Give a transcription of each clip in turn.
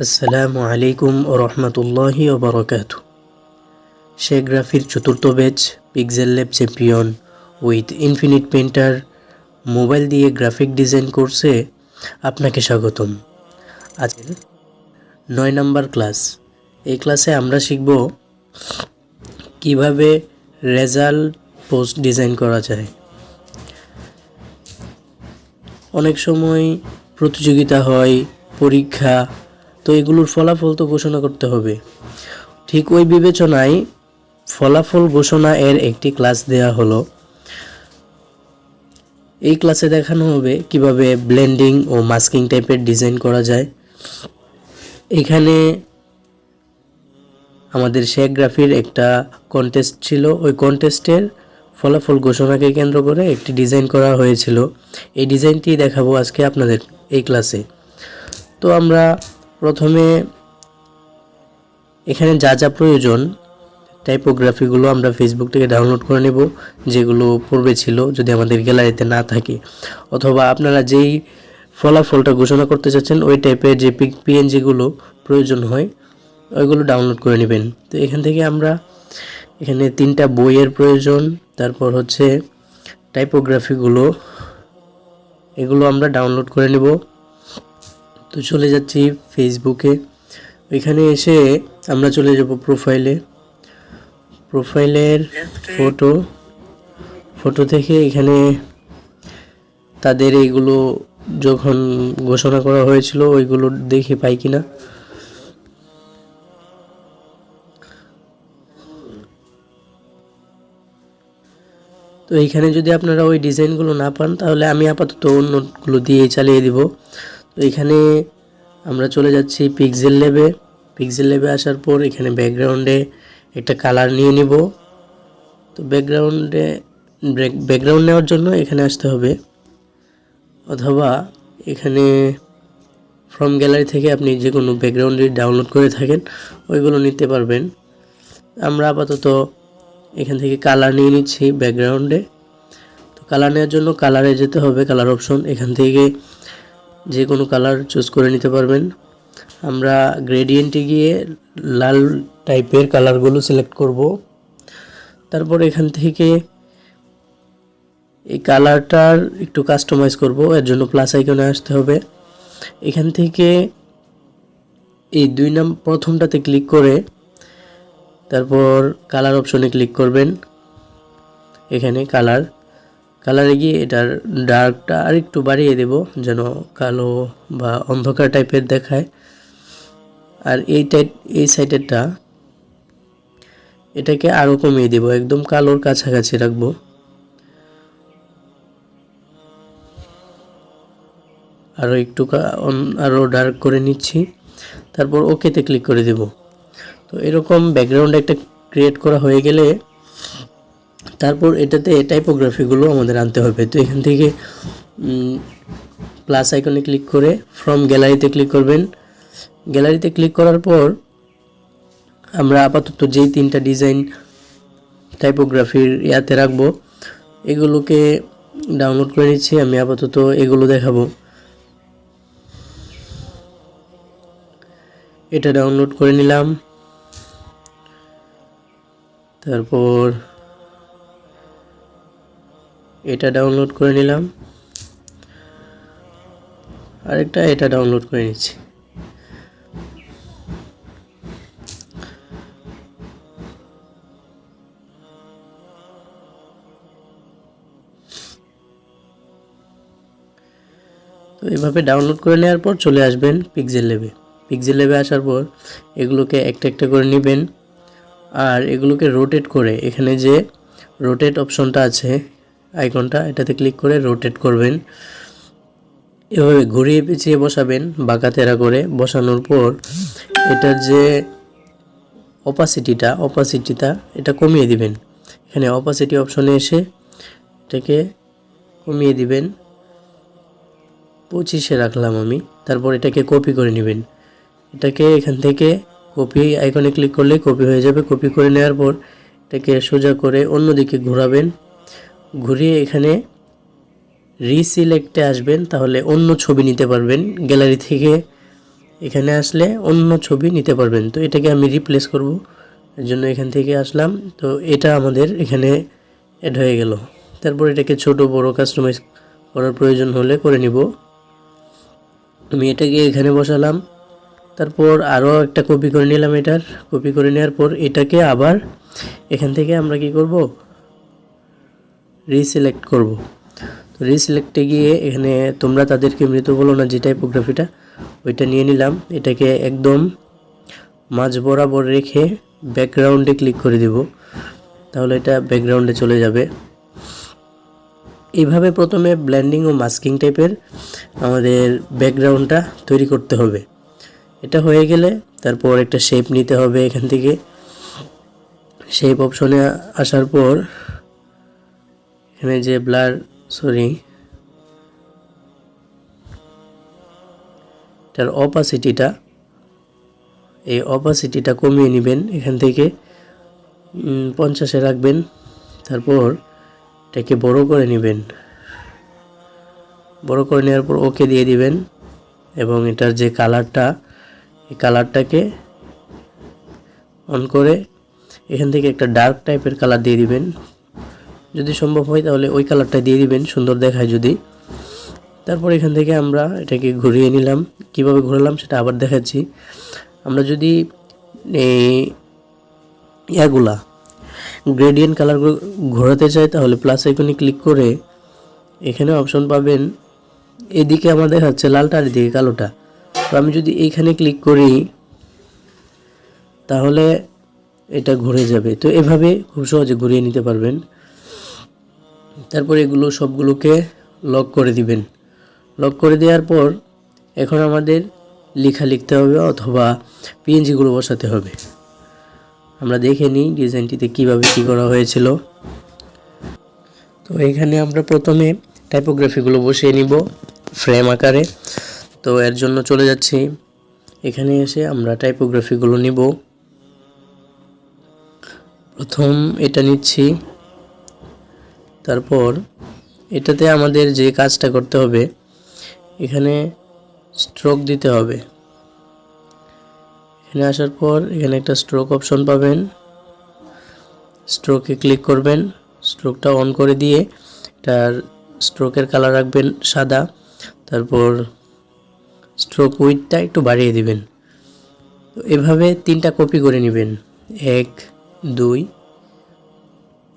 আসসালামু আলাইকুম ও রহমতুল্লাহি ও বারাকাতু। শেখ রাফির চতুর্থ batch pixel lab champion with infinite painter mobile দিয়ে গ্রাফিক ডিজাইন কোর্সে আপনাকে স্বাগতম। আজকের 9 নম্বর ক্লাস। এই ক্লাসে আমরা শিখব কিভাবে রেজাল্ট পোস্ট ডিজাইন করা যায়। অনেক সময় প্রতিযোগিতা হয়, পরীক্ষা, তো এগুলোর ফলাফল তো ঘোষণা করতে হবে। ঠিক ওই বিবেচনায় ফলাফল ঘোষণা এর একটি ক্লাস দেয়া হলো। এই ক্লাসে দেখানো হবে কিভাবে ব্লেন্ডিং ও মাস্কিং টাইপের ডিজাইন করা যায়। এখানে আমাদের শেখ গ্রাফির একটা কন্টেস্ট ছিল, ওই কন্টেস্টের ফলাফল ঘোষণাকে কেন্দ্র করে একটি ডিজাইন করা হয়েছিল। এই ডিজাইনটি দেখাবো আজকে আপনাদের এই ক্লাসে। তো আমরা প্রথমে এখানে যা যা প্রয়োজন টাইপোগ্রাফিগুলো আমরা ফেসবুক থেকে ডাউনলোড করে নেব, যেগুলো পূর্বে ছিল যদি আমাদের গ্যালারিতে না থাকে, অথবা আপনারা যেই ফলাফলটা ঘোষণা করতে চাচ্ছেন ওই টাইপের যে পিএনজিগুলো প্রয়োজন হয় ওইগুলো ডাউনলোড করে নেবেন। তো এখান থেকে আমরা এখানে 3টা বইয়ের প্রয়োজন, তারপর হচ্ছে টাইপোগ্রাফিগুলো, এগুলো আমরা ডাউনলোড করে নেব। তো চলে যাচ্ছি ফেসবুকে। এখানে এসে আমরা চলে যাব প্রোফাইলের ফটো থেকে এখানে তাদের এইগুলো যখন ঘোষণা করা হয়েছিল ওইগুলো দেখি পাই কিনা। তো এইখানে যদি আপনারা ওই ডিজাইনগুলো না পান তাহলে আমি আপাতত অন্যগুলো দিয়ে চালিয়ে দিব। তো এখানে আমরা চলে যাচ্ছি পিক্সেল ল্যাবে আসার পর এখানে ব্যাকগ্রাউন্ডে একটা কালার নিয়ে নিব। তো ব্যাকগ্রাউন্ড নেওয়ার জন্য এখানে আসতে হবে, অথবা এখানে ফ্রম গ্যালারি থেকে আপনি যে কোনো ব্যাকগ্রাউন্ডে ডাউনলোড করে থাকেন ওইগুলো নিতে পারবেন। আমরা আপাতত এখান থেকে কালার নিয়ে নিচ্ছি ব্যাকগ্রাউন্ডে। তো কালার নেওয়ার জন্য কালারে যেতে হবে, কালার অপশন, এখান থেকে যে কোনো কালার চুজ করে নিতে পারবেন। আমরা গ্রেডিয়েন্টে গিয়ে লাল টাইপের কালারগুলো সিলেক্ট করব। তারপর এখান থেকে এই কালারটার একটু কাস্টমাইজ করব, এর জন্য প্লাস আইকনে আসতে হবে। এখান থেকে এই প্রথমটাতে ক্লিক করে তারপর কালার অপশনে ক্লিক করবেন। এখানে কালারে গিয়ে এটার ডার্কটা আর একটু বাড়িয়ে দেব যেন কালো বা অন্ধকার টাইপের দেখায়। আর এই সাইডেরটা এটাকে আরও কমিয়ে দেব, একদম কালোর কাছাকাছি রাখবো। আরও ডার্ক করে নিচ্ছি, তারপর ওকেতে ক্লিক করে দেব। তো এরকম ব্যাকগ্রাউন্ড একটা ক্রিয়েট করা হয়ে গেলে তারপর এটাতে টাইপোগ্রাফিগুলো আমাদের আনতে হবে। তো এখান থেকে প্লাস আইকনে ক্লিক করে ফ্রম গ্যালারিতে ক্লিক করবেন। গ্যালারিতে ক্লিক করার পর আমরা আপাতত যেই 3টা ডিজাইন টাইপোগ্রাফির ইয়াতে রাখবো এগুলোকে ডাউনলোড করে নিচ্ছি। আমি আপাতত এগুলো দেখাবো। এটা ডাউনলোড করে নিলাম, তারপর এটা ডাউনলোড করে নিলাম, এটা ডাউনলোড করে নিচ্ছি। তো এইভাবে ডাউনলোড করে নেওয়ার পর চলে আসবেন পিক্সেল ল্যাবে আসার পর এগুলোকে একটা একটা করে নেবেন, আর এগুলোকে রোটেট করে এখানে যে রোটেট অপশনটা আছে আইকনটা, এটাতে ক্লিক করে রোটেট করবেন। এভাবে ঘুরিয়ে পেঁচিয়ে বসাবেন বাঁকা তেরা করে। বসানোর পর এটার যে অপাসিটিটা এটা কমিয়ে দিবেন। এখানে অপাসিটি অপশনে এসে এটাকে কমিয়ে দিবেন, 25-এ রাখলাম আমি। তারপর এটাকে কপি করে নেবেন। এটাকে এখান থেকে কপি আইকনে ক্লিক করলে কপি হয়ে যাবে। কপি করে নেওয়ার পর এটাকে সোজা করে অন্যদিকে ঘোরাবেন। ঘুরিয়ে এখানে রিসিলেক্টে আসবেন, তাহলে অন্য ছবি নিতে পারবেন। গ্যালারি থেকে এখানে আসলে অন্য ছবি নিতে পারবেন। তো এটাকে আমি রিপ্লেস করব, এর জন্য এখান থেকে আসলাম। তো এটা আমাদের এখানে অ্যাড হয়ে গেল। তারপর এটাকে ছোট বড় কাস্টমাইজ করার প্রয়োজন হলে করে নিব। আমি এটাকে এখানে বসালাম। তারপর আরও একটা কপি করে নিলাম। এটার কপি করে নেওয়ার পর এটাকে আবার এখান থেকে আমরা কি করব, রিসিলেক্ট করব। তো রিসিলেক্টে গিয়ে এখানে তোমরা তাদেরকে মৃত বলো না যে টাইপোগ্রাফিটা, ওইটা নিয়ে নিলাম। এটাকে একদম মাঝ বরাবর রেখে ব্যাকগ্রাউন্ডে ক্লিক করে দিব, তাহলে এটা ব্যাকগ্রাউন্ডে চলে যাবে। এইভাবে প্রথমে ব্লেন্ডিং ও মাস্কিং টাইপের আমাদের ব্যাকগ্রাউন্ডটা তৈরি করতে হবে। এটা হয়ে গেলে তারপর একটা শেপ নিতে হবে। এখান থেকে শেপ অপশনে আসার পর এখানে যে এটার অপাসিটিটা কমিয়ে নেবেন। এখান থেকে 50-এ রাখবেন। তারপর এটাকে বড় করে নেবেন। বড় করে নেওয়ার পর ওকে দিয়ে দিবেন এবং এটার যে কালারটা, এই কালারটাকে অন করে এখান থেকে একটা ডার্ক টাইপের কালার দিয়ে দিবেন। যদি সম্ভব হয় তাহলে ওই কালারটা দিয়ে দিবেন, সুন্দর দেখায় যদি। তারপর এখান থেকে আমরা এটাকে ঘুরিয়ে নিলাম। কিভাবে ঘোরালাম সেটা আবার দেখাচ্ছি। আমরা যদি এই ইয়াগুলা গ্রেডিয়েন্ট কালারগুলো ঘোরাতে চাই তাহলে প্লাস আইকনে ক্লিক করে এখানে অপশন পাবেন, এদিকে আমার দেখাচ্ছে লালটা আর এদিকে কালোটা। তো আমি যদি এইখানে ক্লিক করি তাহলে এটা ঘুরে যাবে। তো এভাবে খুব সহজে ঘুরিয়ে নিতে পারবেন। তারপর এগুলো সবগুলোকে লক করে দিবেন। লক করে দেওয়ার পর এখন আমাদের লেখা লিখতে হবে অথবা পিএনজিগুলো বসাতে হবে। আমরা দেখে নিই ডিজাইনটিতে কিভাবে কি করা হয়েছিল। তো এখানে আমরা প্রথমে টাইপোগ্রাফিগুলো বসিয়ে নিব ফ্রেম আকারে। তো এর জন্য চলে যাচ্ছি, এখানে এসে আমরা টাইপোগ্রাফিগুলো নিব। প্রথম এটা নিচ্ছি। তারপর এটাতে আমাদের যে কাজটা করতে হবে, এখানে স্ট্রোক দিতে হবে। এখানে আসার পর এখানে একটা স্ট্রোক অপশন পাবেন, স্ট্রোকে ক্লিক করবেন। স্ট্রোকটা অন করে দিয়ে এটার স্ট্রোকের কালার রাখবেন সাদা। তারপর স্ট্রোক উইডটা একটু বাড়িয়ে দিবেন। তো এভাবে 3টা কপি করে নেবেন, 1 2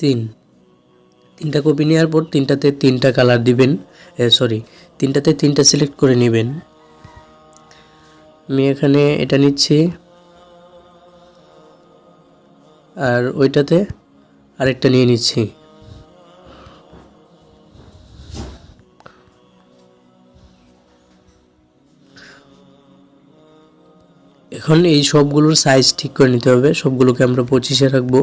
3। 3টা কপি নেওয়ার পর 3টাতে 3টা কালার দিবেন, 3টাতে 3টা সিলেক্ট করে নেবেন। আমি এখানে এটা নিচ্ছি আর ওইটাতে আরেকটা নিয়ে নিচ্ছি। এখন এই সবগুলোর সাইজ ঠিক করে নিতে হবে। সবগুলোকে আমরা 25-এ রাখবো,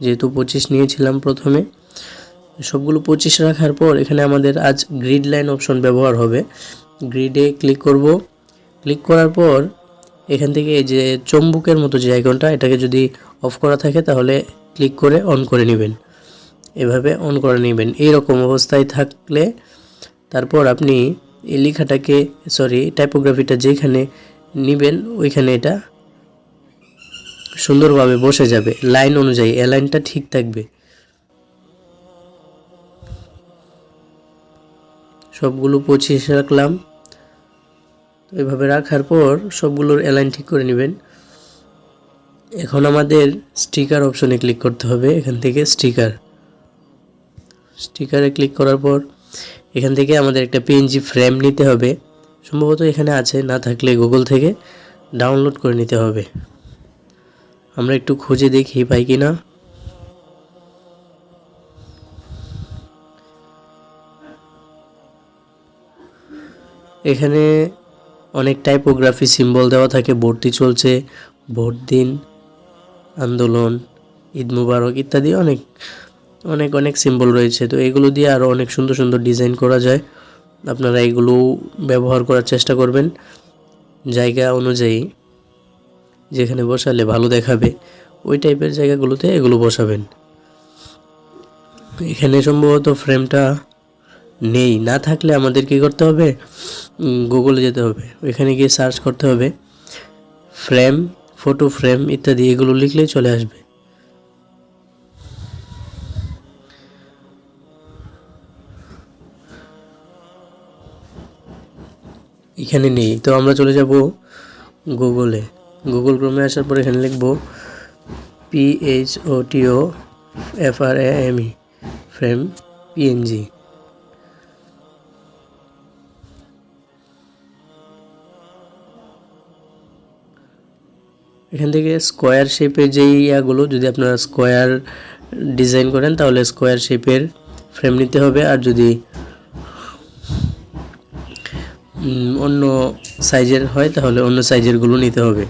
যেহেতু 25 নিয়েছিলাম প্রথমে। সবগুলো 25 রাখার পর এখানে আমাদের আজ গ্রিড লাইন অপশন ব্যবহার হবে। গ্রিডে ক্লিক করব। ক্লিক করার পর এখান থেকে এই যে চুম্বকের মতো যে আইকনটা, এটাকে যদি অফ করা থাকে তাহলে ক্লিক করে অন করে নেবেন। এভাবে অন করে নেবেন। এইরকম অবস্থায় থাকলে তারপর আপনি এই লেখাটাকে টাইপোগ্রাফিটা যেখানে নেবেন ওইখানে এটা সুন্দরভাবে বসে যাবে লাইন অনুযায়ী, অ্যালাইনটা ঠিক থাকবে। সবগুলো 25 রাখলাম। তো এভাবে রাখার পর সবগুলোর অ্যালাইন ঠিক করে নেবেন। এখন আমাদের স্টিকার অপশনে ক্লিক করতে হবে। এখান থেকে স্টিকারে ক্লিক করার পর এখান থেকে আমাদের একটা পিএনজি ফ্রেম নিতে হবে। সম্ভবত এখানে আছে, না থাকলে গুগল থেকে ডাউনলোড করে নিতে হবে। আমরা একটু খুঁজে দেখি পাই কিনা। এখানে অনেক টাইপোগ্রাফি সিম্বল দেওয়া থাকে, ভর্তি চলছে, ভোট দিন, আন্দোলন, ঈদ মুবারক ইত্যাদি অনেক অনেক অনেক সিম্বল রয়েছে। তো এগুলো দিয়ে আরও অনেক সুন্দর সুন্দর ডিজাইন করা যায়। আপনারা এগুলো ব্যবহার করার চেষ্টা করবেন জায়গা অনুযায়ী, যেখানে বসালে ভালো দেখাবে ওই টাইপের জায়গাগুলোতে এগুলো বসাবেন। এখানে সম্ভবত ফ্রেমটা নেই, না থাকলে আমাদের কি করতে হবে, গুগলে যেতে হবে, ওইখানে গিয়ে সার্চ করতে হবে ফ্রেম, ফটো ফ্রেম ইত্যাদি, এগুলো লিখলেই চলে আসবে। এখানে নেই, তো আমরা চলে যাব গুগলে। গুগল ক্রোমে আসার পর এখানে লিখব PHOTOFRAME ফ্রেম PNG। এখান থেকে স্কোয়ার শেপের যেই ইয়াগুলো, যদি আপনারা স্কোয়ার ডিজাইন করেন তাহলে স্কোয়ার শেপের ফ্রেম নিতে হবে, আর যদি অন্য সাইজের হয় তাহলে অন্য সাইজেরগুলো নিতে হবে।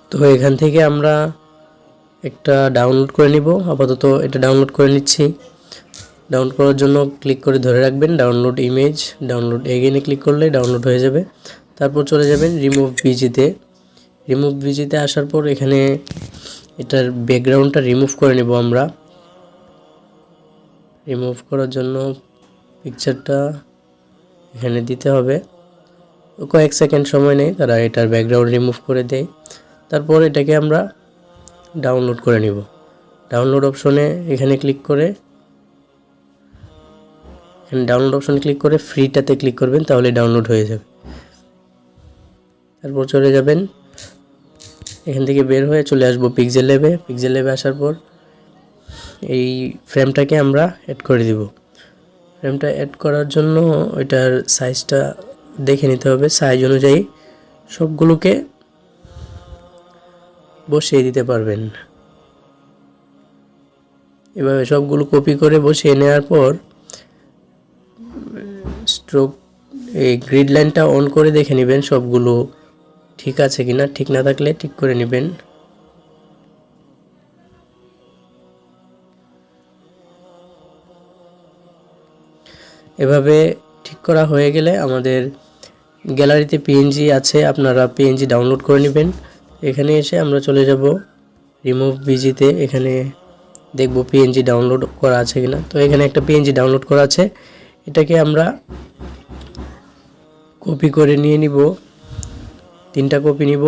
তো এখান থেকে আমরা একটা ডাউনলোড করে নিব, আপাতত এটা ডাউনলোড করে নিচ্ছি। ডাউনলোড করার জন্য ক্লিক করে ধরে রাখবেন ডাউনলোড ইমেজ, ডাউনলোড এগেইনে ক্লিক করলে ডাউনলোড হয়ে যাবে। তারপর চলে যাবেন রিমুভ ভিজিতে। রিমুভ ভিজিতে আসার পর এখানে এটার ব্যাকগ্রাউন্ডটা রিমুভ করে নেব আমরা। রিমুভ করার জন্য পিকচারটা এখানে দিতে হবে, কয়েক সেকেন্ড সময় নেই, তারা এটার ব্যাকগ্রাউন্ড রিমুভ করে দেয়। তারপর এটাকে আমরা ডাউনলোড করে নিব। ডাউনলোড অপশনে এখানে ক্লিক করে, এখানে ডাউনলোড অপশনে ক্লিক করে ফ্রিটাতে ক্লিক করবেন, তাহলে ডাউনলোড হয়ে যাবে। তারপর চলে যাবেন, এখান থেকে বের হয়ে চলে আসবো পিক্সেল ল্যাবে। পিক্সেল ল্যাবে আসার পর এই ফ্রেমটাকে আমরা অ্যাড করে দিব। ফ্রেমটা অ্যাড করার জন্য ওইটার সাইজটা দেখে নিতে হবে, সাইজ অনুযায়ী সবগুলোকে বসিয়ে দিতে পারবেন। এভাবে সবগুলো কপি করে বসিয়ে নেওয়ার পর স্ট্রোক এই গ্রিড লাইনটা অন করে দেখে নেবেন সবগুলো ঠিক আছে কিনা, ঠিক না থাকলে ঠিক করে নেবেন। এভাবে ঠিক করা হয়ে গেলে আমাদের গ্যালারিতে পিএনজি আছে, আপনারা পিএনজি ডাউনলোড করে নেবেন। এখানে এসে আমরা চলে যাব রিমুভ ভিজিতে, এখানে দেখব পিএনজি ডাউনলোড করা আছে কিনা। তো এখানে একটা পিএনজি ডাউনলোড করা আছে, এটাকে আমরা কপি করে নিয়ে নিব, 3টা কপি নিব।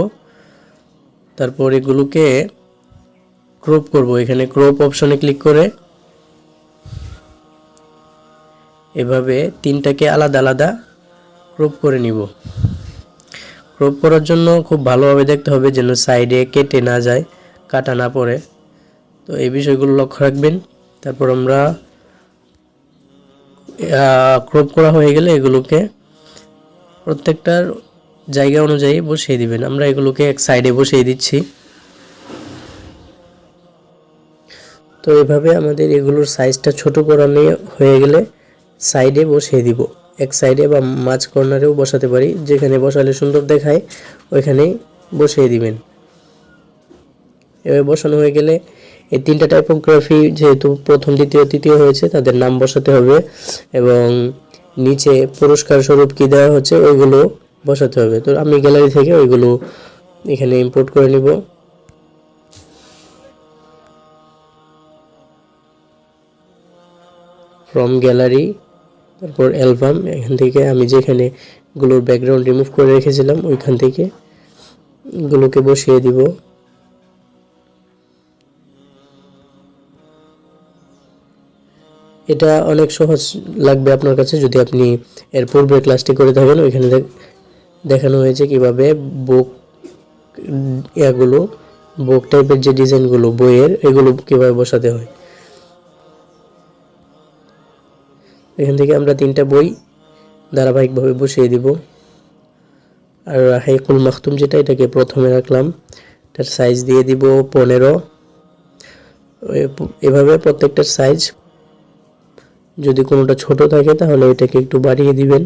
তারপর এগুলোকে ক্রপ করব, এখানে ক্রপ অপশনে ক্লিক করে এভাবে 3টাকে আলাদা আলাদা ক্রপ করে নিব। ক্রপ করার জন্য খুব ভালোভাবে দেখতে হবে যেন সাইডে কেটে না যায়, কাটা না পড়ে, তো এই বিষয়গুলো লক্ষ্য রাখবেন। তারপর আমরা ক্রপ করা হয়ে গেলে এগুলোকে প্রত্যেকটার জায়গা অনুযায়ী বসিয়ে দিবেন। আমরা এগুলোকে এক সাইডে বসিয়ে দিচ্ছি। তো এভাবে আমাদের এগুলোর সাইজটা ছোট করা নিয়ে হয়ে গেলে সাইডে বসিয়ে দিব, এক সাইডে বা মাঝ কর্নারেও বসাতে পারি, যেখানে বসালে সুন্দর দেখায় ওইখানেই বসিয়ে দিবেন। এভাবে বসানো হয়ে গেলে এই 3টা টাইপোগ্রাফি যেহেতু প্রথম দ্বিতীয় তৃতীয় হয়েছে তাদের নাম বসাতে হবে, এবং নিচে পুরস্কার স্বরূপ কি দেওয়া হচ্ছে ওইগুলো বসাতে হবে। তো আমি গ্যালারি থেকে ওইগুলো এখানে ইম্পোর্ট করে নিব। ফ্রম গ্যালারি, তারপর অ্যালবাম, এখান থেকে আমি যেখানে গুলোর ব্যাকগ্রাউন্ড রিমুভ করে রেখেছিলাম ওইখান থেকে গুলোকে বসিয়ে দিব। এটা অনেক সহজ লাগবে আপনার কাছে যদি আপনি এর পূর্বে ক্লাসটি করে থাকেন। ওইখানে দেখানো হয়েছে কিভাবে বুক এগুলো বুক টাইপের যে ডিজাইনগুলো বইয়ের এগুলো কিভাবে বসাতে হয়। এখান থেকে আমরা 3টা বই ধারাবাহিকভাবে বসিয়ে দিব। আর হাইকুল মাখতুম যেটা, এটাকে প্রথমে রাখলাম, এটার সাইজ দিয়ে দিব 15। এভাবে প্রত্যেকটার সাইজ, যদি কোনোটা ছোট থাকে তাহলে এটাকে একটু বাড়িয়ে দিবেন।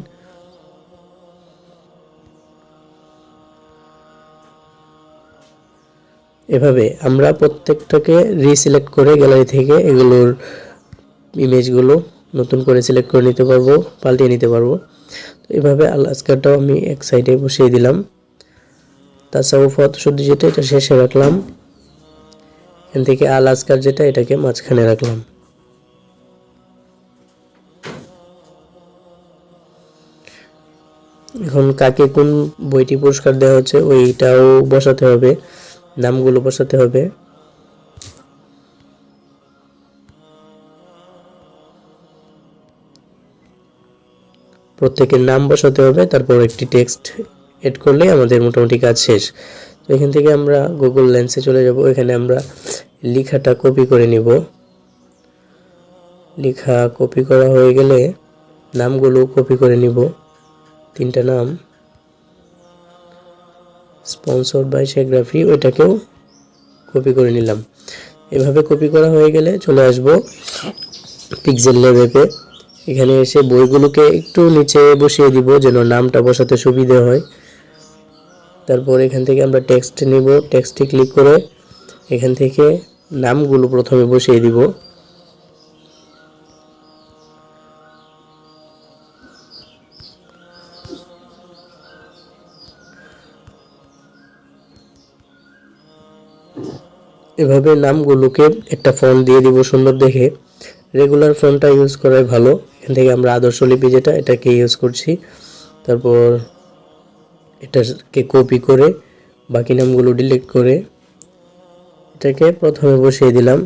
এভাবে আমরা প্রত্যেকটাকে রিসিলেক্ট করে গ্যালারি থেকে এগুলোর ইমেজগুলো নতুন করে সিলেক্ট করে নিতে পারবো, পাল্টিয়ে নিতে পারবো। তো এভাবে আলাস্কাটাও আমি এক সাইডে বসিয়ে দিলাম। তাছাড়াও ফটোশুদ্ধ যেটা, এটা শেষে রাখলাম। এখান থেকে আলাস্কার যেটা, এটাকে মাঝখানে রাখলাম। এখন কাকে কোন বইটি পুরস্কার দেওয়া হচ্ছে ওইটাও বসাতে হবে, নামগুলো বসাতে হবে। প্রত্যেকের নাম বসাতে হবে, তারপর একটি টেক্সট এড করলে আমাদের মোটামুটি কাজ শেষ। তো এখান থেকে আমরা গুগল লেন্সে চলে যাব। এখানে আমরা লেখাটা কপি করে নিব। লেখা কপি করা হয়ে গেলে নামগুলো কপি করে নিব। 3টা নাম স্পন্সর্ড বাই শেগ্রাফি, ওইটাকেও কপি করে নিলাম। এভাবে কপি করা হয়ে গেলে চলে আসব পিক্সেল ল্যাব অ্যাপে। এখানে এসে বইগুলোকে একটু নিচে বসিয়ে দিব যেন নামটা বসাতে সুবিধা হয়। তারপর এখান থেকে আমরা টেক্সট নিব, টেক্সটে ক্লিক করে এখান থেকে নামগুলো প্রথমে বসিয়ে দিব। এভাবে নামগুলোকে একটা ফন্ট দিয়ে দিব সুন্দর দেখে। রেগুলার ফন্টটা ইউজ করাই ভালো। এখান থেকে আমরা আদর্শ লিপি যেটা, এটাকে ইউজ করছি। তারপর এটাকে কপি করে বাকি নামগুলো ডিলিট করে এটাকে প্রথমে বসিয়ে দিলাম।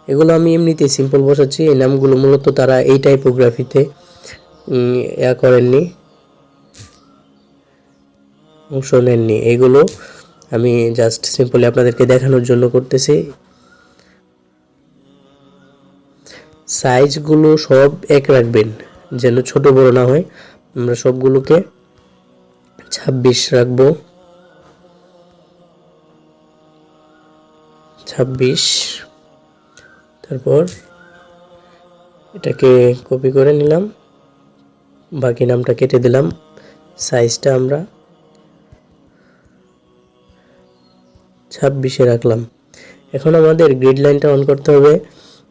এগুলো আমি এমনিতেই সিম্পল বসাচ্ছি। এই নামগুলো মূলত তারা এই টাইপোগ্রাফিতে করেননি, অংশ নেননি। এগুলো আমি জাস্ট সিম্পলি আপনাদেরকে দেখানোর জন্য করতেছি। সাইজগুলো সব এক রাখবেন যেন ছোট বড় না হয়। আমরা সবগুলোকে 26 রাখবো, 26। তারপর এটাকে কপি করে নিলাম, বাকি নামটা কেটে দিলাম। সাইজটা আমরা 26-এ রাখলাম। এখন আমাদের গ্রিড লাইনটা অন করতে হবে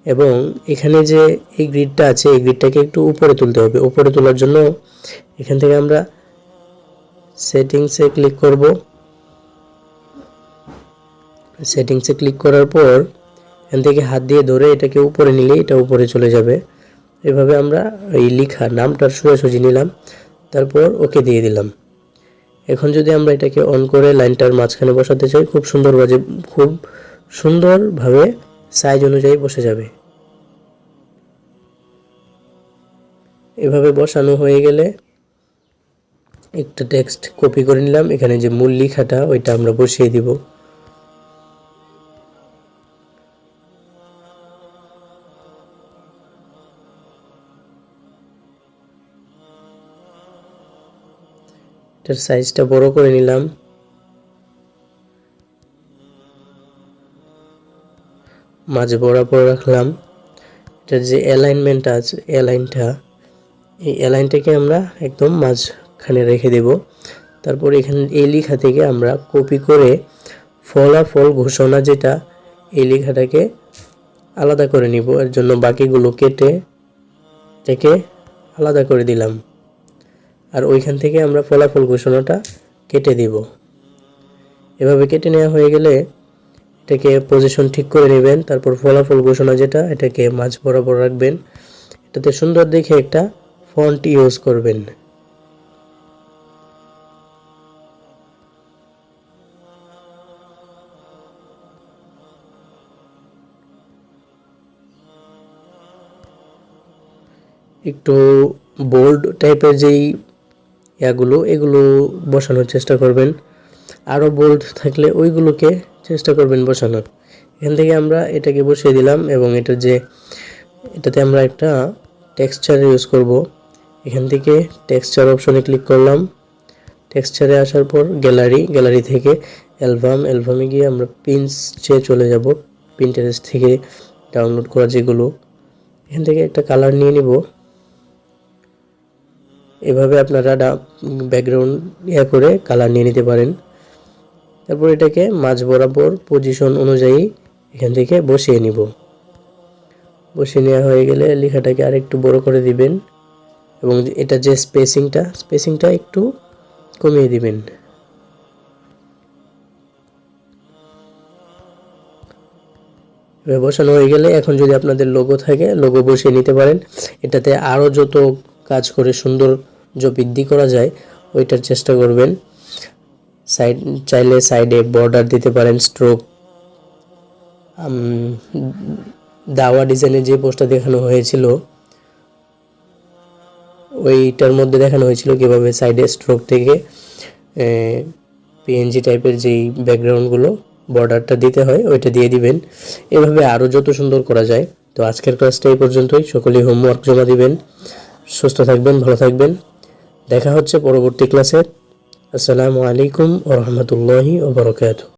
এবং এখানে যে এই গ্রিডটা আছে এই গ্রিডটাকে একটু উপরে তুলতে হবে। উপরে তোলার জন্য এখান থেকে আমরা সেটিংসে ক্লিক করব। সেটিংসে ক্লিক করার পর এখান থেকে হাত দিয়ে ধরে এটাকে উপরে নিলে এটা উপরে চলে যাবে। এভাবে আমরা এই লেখা নামটার সোজাসুজি নিলাম, তারপর ওকে দিয়ে দিলাম। এখন যদি আমরা এটাকে অন করে লাইনটার মাঝখানে বসাতে চাই, খুব সুন্দরভাবে সাইজ অনুযায়ী বসে যাবে। এভাবে বসানো হয়ে গেলে একটা টেক্সট কপি করে নিলাম। এখানে যে মূল লেখাটা ওইটা আমরা বসিয়ে দিব। এটার সাইজটা বড় করে নিলাম। মাঝে বরাবর রাখলাম। এটার যে অ্যালাইনমেন্টটা আছে, এই অ্যালাইনটাকে আমরা একদম মাঝখানে রেখে দেব। তারপর এখানে এই লেখা থেকে আমরা কপি করে ফলাফল ঘোষণা যেটা, এই লেখাটাকে আলাদা করে নিব। এর জন্য বাকিগুলো কেটে এটাকে আলাদা করে দিলাম। আর ওইখান থেকে আমরা ফলাফল ঘোষণাটা কেটে দিব। এভাবে কেটে নেওয়া হয়ে গেলে এটাকে পজিশন ঠিক করে নেবেন। তারপর ফলাফল ঘোষণা যেটা, এটাকে মাঝ বরাবর রাখবেন। এটাতে সুন্দর দেখে একটা ফন্ট ইউজ করবেন। একটু বোল্ড টাইপের যেই এগুলো বসানোর চেষ্টা করবেন। আরও বোল্ড থাকলে ওইগুলোকে চেষ্টা করবেন বসানোর। এখান থেকে আমরা এটাকে বসিয়ে দিলাম এবং এটাতে আমরা একটা টেক্সচার ইউজ করব। এখান থেকে টেক্সচার অপশনে ক্লিক করলাম। টেক্সচারে আসার পর গ্যালারি থেকে অ্যালবামে গিয়ে আমরা পিনসে চলে যাব। পিন্টারেস্ট থেকে ডাউনলোড করা যেগুলো, এখান থেকে একটা কালার নিয়ে নিব। এভাবে আপনারা ব্যাকগ্রাউন্ড করে কালার নিয়ে নিতে পারেন। তারপর এটাকে মাঝ বরাবর পজিশন অনুযায়ী এখান থেকে বসিয়ে নিব। বসিয়ে নেওয়া হয়ে গেলে লেখাটাকে আরেকটু বড় করে দিবেন এবং এটা যে স্পেসিংটা একটু কমিয়ে দিবেন। বসানো হয়ে গেলে এখন যদি আপনাদের লোগো থাকে লোগো বসিয়ে নিতে পারেন। এটাতে আরও যত কাজ করে সুন্দর বৃদ্ধি করা যায় ওইটার চেষ্টা করবেন। চাইলে সাইডে বর্ডার দিতে পারেন, স্ট্রোক। দাওয়া ডিজাইনের যে পোস্টটা দেখানো হয়েছিল ওইটার মধ্যে দেখানো হয়েছিল কিভাবে সাইডে স্ট্রোক থেকে পিএনজি টাইপের যেই ব্যাকগ্রাউন্ডগুলো বর্ডারটা দিতে হয় ওইটা দিয়ে দিবেন। এভাবে আরও যত সুন্দর করা যায়। তো আজকের ক্লাসটা এই পর্যন্তই। সকলেই হোমওয়ার্ক জমা দিবেন। সুস্থ থাকবেন, ভালো থাকবেন। দেখা হচ্ছে পরবর্তী ক্লাসে। আসসালামু আলাইকুম ওয়া রাহমাতুল্লাহি ওয়া বারাকাতুহু।